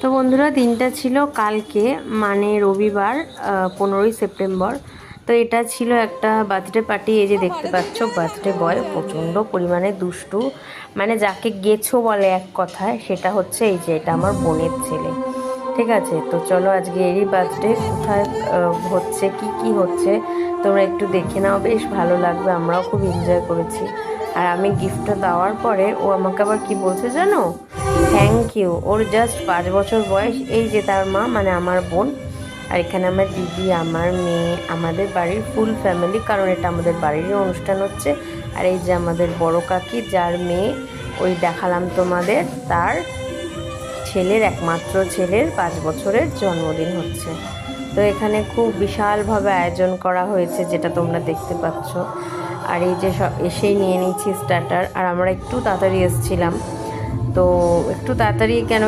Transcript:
তো বন্ধুরা, দিনটা ছিল কালকে মানে রবিবার, 15ই সেপ্টেম্বর। তো এটা ছিল একটা বার্থডে পার্টি। এই যে দেখতে পাচ্ছ, বার্থডে বয় প্রচণ্ড পরিমাণে দুষ্টু, মানে যাকে গেছো বলে এক কথায়, সেটা হচ্ছে এই যে এটা আমার বোনের ছেলে। ঠিক আছে, তো চলো আজকে এরই বার্থডে। কোথায় হচ্ছে, কি কি হচ্ছে তোমরা একটু দেখে নাও, বেশ ভালো লাগবে। আমরাও খুব এনজয় করেছি। আর আমি গিফটটা দেওয়ার পরে ও আমাকে আবার কি বলছে জানো, থ্যাংক ইউ। ওর জাস্ট 5 বছর বয়স। এই যে তার মা মানে আমার বোন, আর এখানে আমার দিদি, আমার মেয়ে, আমাদের বাড়ির ফুল ফ্যামিলি, কারণ এটা আমাদের বাড়িরই অনুষ্ঠান হচ্ছে। আর এই যে আমাদের বড় কাকি, যার মেয়ে ওই দেখালাম তোমাদের, তার ছেলের, একমাত্র ছেলের 5 বছরের জন্মদিন হচ্ছে। তো এখানে খুব বিশালভাবে আয়োজন করা হয়েছে, যেটা তোমরা দেখতে পাচ্ছ। আর এই যে সব এসেই নিয়ে নিচ্ছি স্টার্টার। আর আমরা একটু তাড়াতাড়ি এসেছিলাম, তো একটু তাড়াতাড়ি কেন